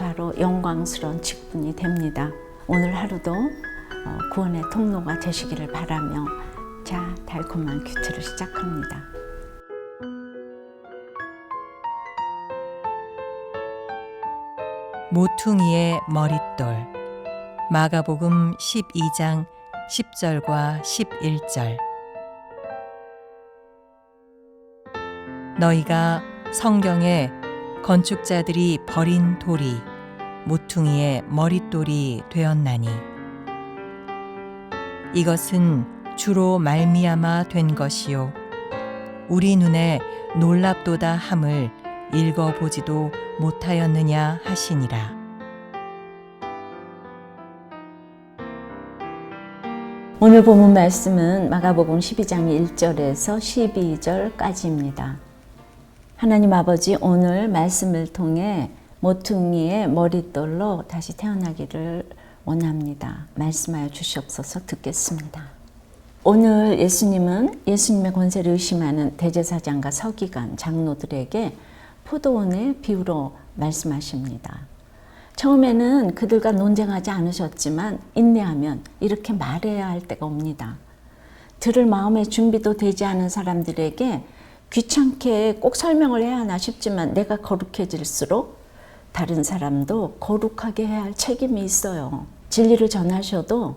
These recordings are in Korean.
바로 영광스러운 직분이 됩니다. 오늘 하루도 구원의 통로가 되시기를 바라며 자, 달콤한 큐티를 시작합니다. 모퉁이의 머릿돌. 마가복음 12장 10절과 11절. 너희가 성경에 건축자들이 버린 돌이 모퉁이의 머릿돌이 되었나니 이것은 주로 말미암아 된 것이요 우리 눈에 놀랍도다 함을 읽어보지도 못하였느냐 하시니라. 오늘 본문 말씀은 마가복음 12장 1절에서 12절까지입니다. 하나님 아버지, 오늘 말씀을 통해 모퉁이의 머릿돌로 다시 태어나기를 원합니다. 말씀하여 주시옵소서. 듣겠습니다. 오늘 예수님은 예수님의 권세를 의심하는 대제사장과 서기관, 장로들에게 포도원의 비유로 말씀하십니다. 처음에는 그들과 논쟁하지 않으셨지만 인내하면 이렇게 말해야 할 때가 옵니다. 들을 마음의 준비도 되지 않은 사람들에게 귀찮게 꼭 설명을 해야 하나 싶지만 내가 거룩해질수록 다른 사람도 거룩하게 해야 할 책임이 있어요. 진리를 전하셔도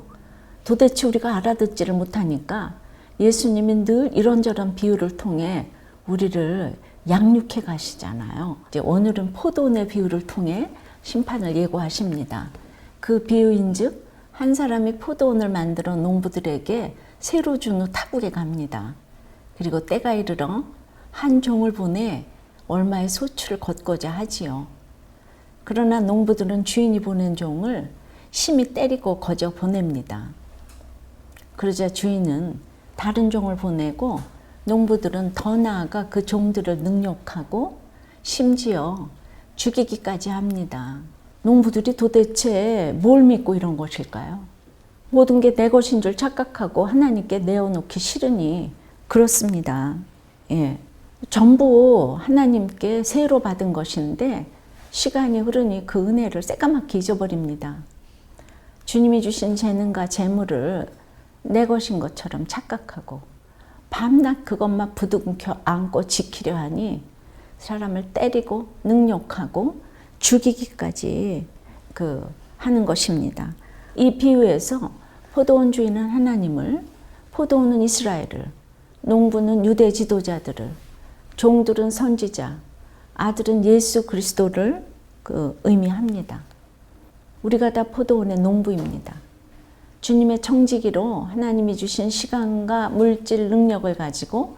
도대체 우리가 알아듣지를 못하니까 예수님이 늘 이런저런 비유를 통해 우리를 양육해 가시잖아요. 이제 오늘은 포도원의 비유를 통해 심판을 예고하십니다. 그 비유인즉 한 사람이 포도원을 만들어 농부들에게 새로 준 후 타국에 갑니다. 그리고 때가 이르러 한 종을 보내 얼마의 소출을 걷고자 하지요. 그러나 농부들은 주인이 보낸 종을 심히 때리고 거저 보냅니다. 그러자 주인은 다른 종을 보내고 농부들은 더 나아가 그 종들을 능욕하고 심지어 죽이기까지 합니다. 농부들이 도대체 뭘 믿고 이런 것일까요? 모든 게 내 것인 줄 착각하고 하나님께 내어놓기 싫으니 그렇습니다. 예. 전부 하나님께 세로 받은 것인데 시간이 흐르니 그 은혜를 새까맣게 잊어버립니다. 주님이 주신 재능과 재물을 내 것인 것처럼 착각하고 밤낮 그것만 부둥켜 안고 지키려 하니 사람을 때리고 능욕하고 죽이기까지 하는 것입니다. 이 비유에서 포도원 주인은 하나님을, 포도원은 이스라엘을, 농부는 유대 지도자들을, 종들은 선지자, 아들은 예수 그리스도를 의미합니다. 우리가 다 포도원의 농부입니다. 주님의 청지기로 하나님이 주신 시간과 물질 능력을 가지고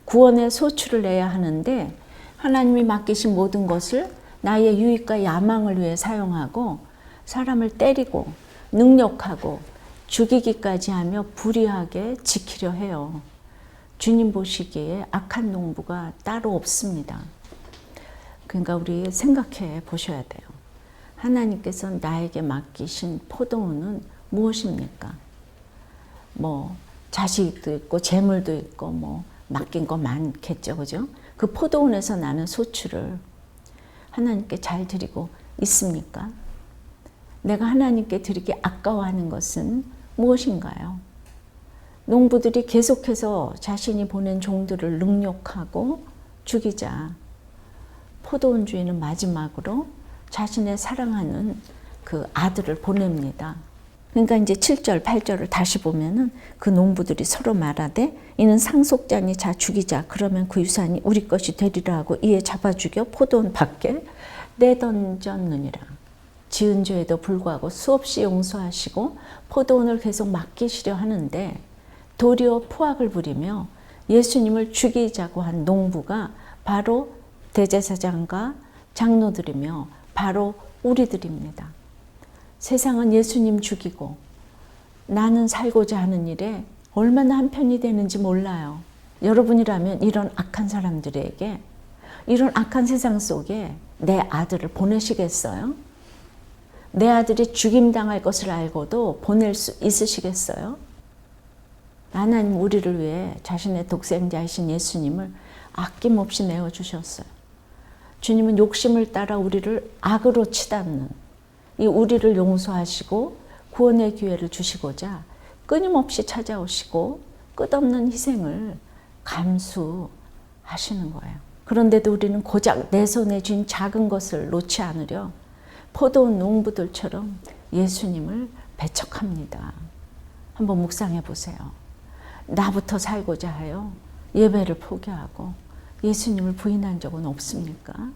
구원의 소출을 내야 하는데 하나님이 맡기신 모든 것을 나의 유익과 야망을 위해 사용하고 사람을 때리고 능욕하고 죽이기까지 하며 불의하게 지키려 해요. 주님 보시기에 악한 농부가 따로 없습니다. 그러니까 우리 생각해 보셔야 돼요. 하나님께서 나에게 맡기신 포도원은 무엇입니까? 자식도 있고 재물도 있고 맡긴 거 많겠죠, 그죠? 그 포도원에서 나는 소출을 하나님께 잘 드리고 있습니까? 내가 하나님께 드리기 아까워하는 것은 무엇인가요? 농부들이 계속해서 자신이 보낸 종들을 능욕하고 죽이자 포도원 주인은 마지막으로 자신의 사랑하는 그 아들을 보냅니다. 그러니까 이제 7절, 8절을 다시 보면은 그 농부들이 서로 말하되 이는 상속자니 자 죽이자. 그러면 그 유산이 우리 것이 되리라 하고 이에 잡아 죽여 포도원 밖에 내던졌느니라. 지은 죄에도 불구하고 수없이 용서하시고 포도원을 계속 맡기시려 하는데 도리어 포악을 부리며 예수님을 죽이자고 한 농부가 바로 대제사장과 장로들이며 바로 우리들입니다. 세상은 예수님 죽이고 나는 살고자 하는 일에 얼마나 한편이 되는지 몰라요. 여러분이라면 이런 악한 사람들에게, 이런 악한 세상 속에 내 아들을 보내시겠어요? 내 아들이 죽임당할 것을 알고도 보낼 수 있으시겠어요? 하나님 우리를 위해 자신의 독생자이신 예수님을 아낌없이 내어주셨어요. 주님은 욕심을 따라 우리를 악으로 치닫는 이 우리를 용서하시고 구원의 기회를 주시고자 끊임없이 찾아오시고 끝없는 희생을 감수하시는 거예요. 그런데도 우리는 고작 내 손에 쥔 작은 것을 놓지 않으려 포도원 농부들처럼 예수님을 배척합니다. 한번 묵상해 보세요. 나부터 살고자 하여 예배를 포기하고 예수님을 부인한 적은 없습니까?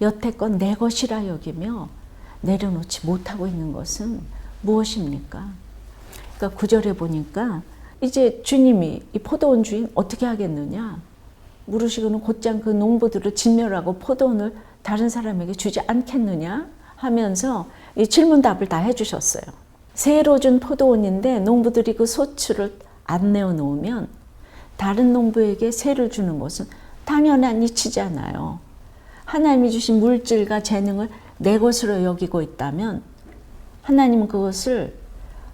여태껏 내 것이라 여기며 내려놓지 못하고 있는 것은 무엇입니까? 그러니까 9절에 보니까 이제 주님이 이 포도원 주인 어떻게 하겠느냐? 물으시고는 곧장 그 농부들을 진멸하고 포도원을 다른 사람에게 주지 않겠느냐? 하면서 이 질문답을 다 해주셨어요. 새로 준 포도원인데 농부들이 그 소출을 안 내어놓으면 다른 농부에게 새를 주는 것은 당연한 이치잖아요. 하나님이 주신 물질과 재능을 내 것으로 여기고 있다면 하나님은 그것을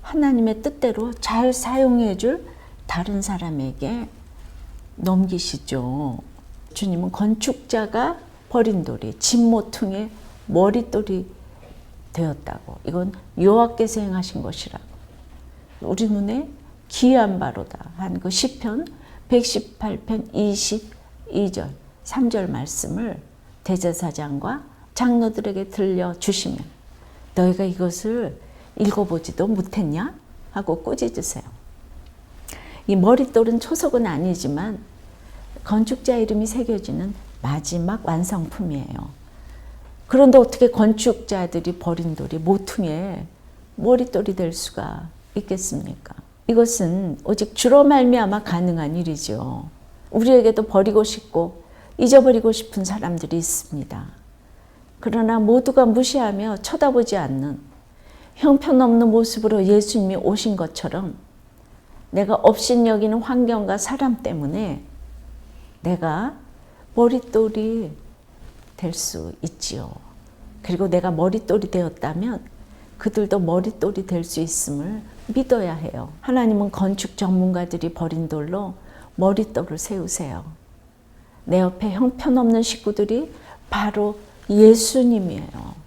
하나님의 뜻대로 잘 사용해 줄 다른 사람에게 넘기시죠. 주님은 건축자가 버린 돌이 진모퉁의 머릿돌이 되었다고. 이건 여호와께서 행하신 것이라고. 우리 눈에 기이한 바로다 한 그 시편 118편 22절 3절 말씀을 대제사장과 장로들에게 들려주시면 너희가 이것을 읽어보지도 못했냐? 하고 꾸짖으세요. 이 머릿돌은 초석은 아니지만 건축자 이름이 새겨지는 마지막 완성품이에요. 그런데 어떻게 건축자들이 버린 돌이 모퉁이에 머릿돌이 될 수가 있겠습니까? 이것은 오직 주로 말미암아 가능한 일이죠. 우리에게도 버리고 싶고 잊어버리고 싶은 사람들이 있습니다. 그러나 모두가 무시하며 쳐다보지 않는 형편없는 모습으로 예수님이 오신 것처럼 내가 업신여기는 환경과 사람 때문에 내가 머릿돌이 될 수 있지요. 그리고 내가 머릿돌이 되었다면 그들도 머릿돌이 될 수 있음을 믿어야 해요. 하나님은 건축 전문가들이 버린 돌로 머릿돌을 세우세요. 내 옆에 형편없는 식구들이 바로 예수님이에요.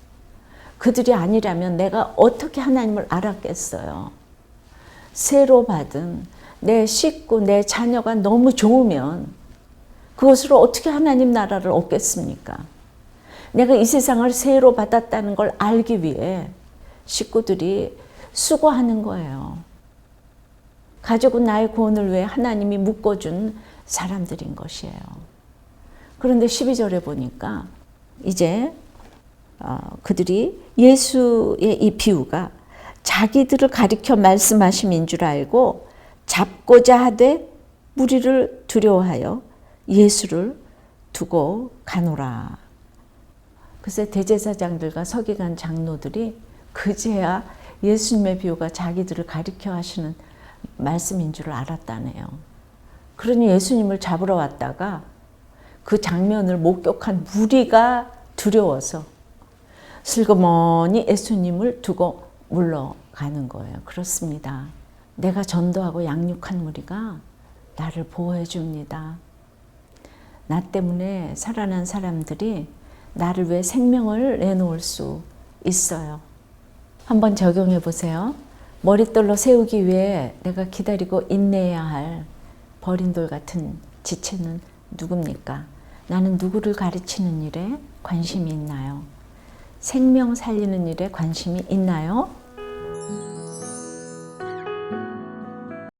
그들이 아니라면 내가 어떻게 하나님을 알았겠어요. 새로 받은 내 식구, 내 자녀가 너무 좋으면 그것으로 어떻게 하나님 나라를 얻겠습니까? 내가 이 세상을 새로 받았다는 걸 알기 위해 식구들이 수고하는 거예요. 가족은 나의 구원을 위해 하나님이 묶어준 사람들인 것이에요. 그런데 12절에 보니까 이제 그들이 예수의 이 비유가 자기들을 가리켜 말씀하심인 줄 알고 잡고자 하되 무리를 두려워하여 예수를 두고 가노라. 글쎄 대제사장들과 서기관 장로들이 그제야 예수님의 비유가 자기들을 가리켜 하시는 말씀인 줄 알았다네요. 그러니 예수님을 잡으러 왔다가 그 장면을 목격한 무리가 두려워서 슬그머니 예수님을 두고 물러가는 거예요. 그렇습니다. 내가 전도하고 양육한 무리가 나를 보호해 줍니다. 나 때문에 살아난 사람들이 나를 위해 생명을 내놓을 수 있어요. 한번 적용해 보세요. 머릿돌로 세우기 위해 내가 기다리고 인내해야 할 버린 돌 같은 지체는 누굽니까? 나는 누구를 가르치는 일에 관심이 있나요? 생명 살리는 일에 관심이 있나요?